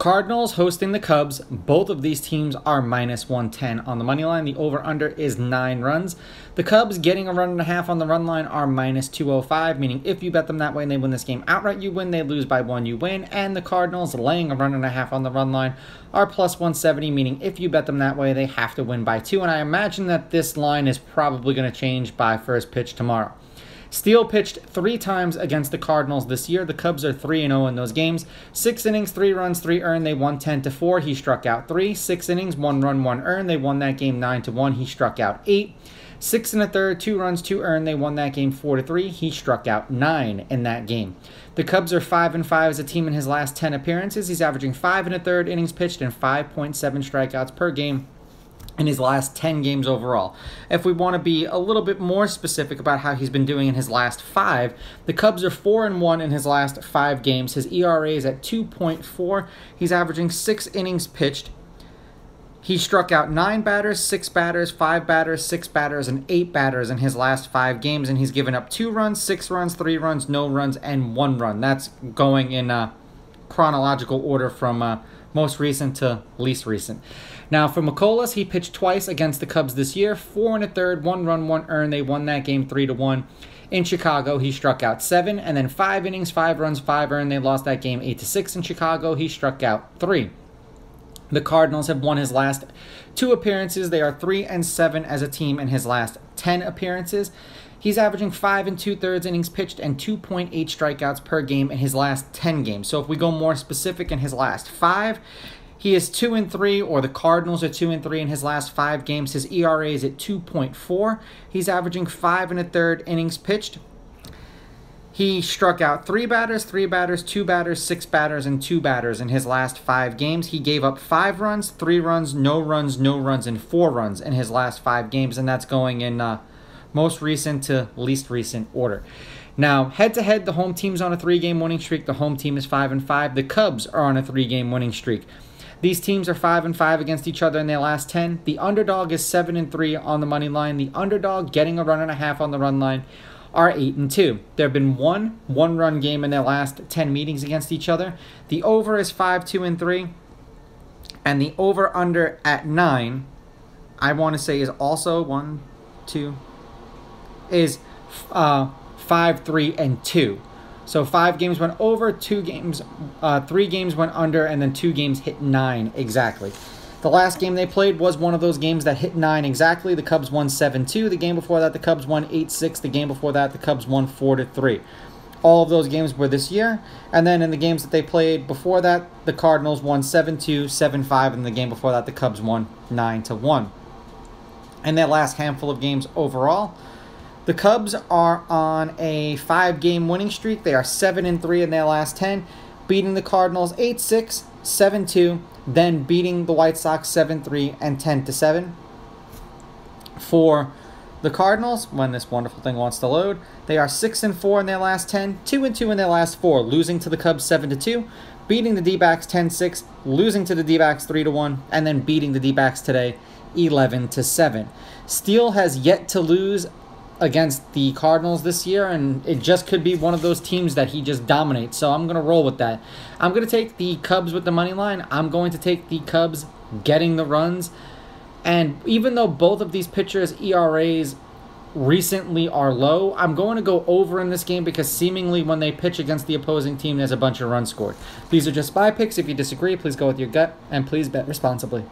Cardinals hosting the Cubs. Both of these teams are -110 on the money line. The over-under is 9 runs. The Cubs getting a run and a half on the run line are -205, meaning if you bet them that way and they win this game outright, you win. They lose by 1, you win. And the Cardinals laying a run and a half on the run line are +170, meaning if you bet them that way, they have to win by 2. And I imagine that this line is probably going to change by first pitch tomorrow. Steele pitched 3 times against the Cardinals this year. The Cubs are 3-0 in those games. 6 innings, 3 runs, 3 earned. They won 10-4. He struck out 3. 6 innings, 1 run, 1 earned. They won that game 9-1. He struck out 8. 6 1/3, 2 runs, 2 earned. They won that game 4-3. He struck out 9 in that game. The Cubs are 5-5 as a team in his last 10 appearances. He's averaging 5 1/3 innings pitched and 5.7 strikeouts per game in his last 10 games overall. If we want to be a little bit more specific about how he's been doing in his last 5, the Cubs are 4-1 in his last 5 games. His ERA is at 2.4. He's averaging 6 innings pitched. He struck out 9 batters, 6 batters, 5 batters, 6 batters, and 8 batters in his last 5 games, and he's given up 2 runs, 6 runs, 3 runs, no runs, and 1 run. That's going in chronological order from most recent to least recent. Now, for McCollis, he pitched twice against the Cubs this year. 4 1/3, 1 run, 1 earned. They won that game 3-1. In Chicago, he struck out 7, and then 5 innings, 5 runs, 5 earned. They lost that game 8-6 in Chicago. He struck out 3. The Cardinals have won his last 2 appearances. They are 3-7 as a team in his last 10 appearances. He's averaging 5 2/3 innings pitched and 2.8 strikeouts per game in his last 10 games. So if we go more specific, in his last 5, he is 2-3, or the Cardinals are 2-3 in his last 5 games. His ERA is at 2.4. He's averaging 5 1/3 innings pitched. He struck out 3 batters, 2 batters, 6 batters, and 2 batters in his last 5 games. He gave up 5 runs, 3 runs, no runs, and 4 runs in his last 5 games, and that's going in most recent to least recent order. Now, head-to-head, the home team's on a 3-game winning streak. The home team is 5-5. The Cubs are on a 3-game winning streak. These teams are 5-5 against each other in their last 10. The underdog is 7-3 on the money line. The underdog getting a run and a half on the run line are 8-2. There have been one one-run game in their last 10 meetings against each other. The over is 5-2-3, and the over-under at 9, I want to say, is also 5-3-2. So 5 games went over, 3 games went under, and then 2 games hit 9 exactly. The last game they played was one of those games that hit 9 exactly. The Cubs won 7-2. The game before that, the Cubs won 8-6. The game before that, the Cubs won 4-3. All of those games were this year. And then in the games that they played before that, the Cardinals won 7-2, 7-5, and the game before that, the Cubs won 9-1. And their last handful of games overall, the Cubs are on a 5-game winning streak. They are 7-3 in their last 10, beating the Cardinals 8-6, 7-2, then beating the White Sox 7-3 and 10-7. For the Cardinals, when this wonderful thing wants to load, they are 6-4 in their last 10, 2-2 in their last 4, losing to the Cubs 7-2, beating the D-backs 10-6, losing to the D-backs 3-1, and then beating the D-backs today 11-7. Steele has yet to lose against the Cardinals this year, and it just could be one of those teams that he just dominates. So I'm going to roll with that. I'm going to take the Cubs with the money line. I'm going to take the Cubs getting the runs. And even though both of these pitchers' ERAs recently are low, I'm going to go over in this game because seemingly when they pitch against the opposing team, there's a bunch of runs scored. These are just spy picks. If you disagree, please go with your gut, and please bet responsibly.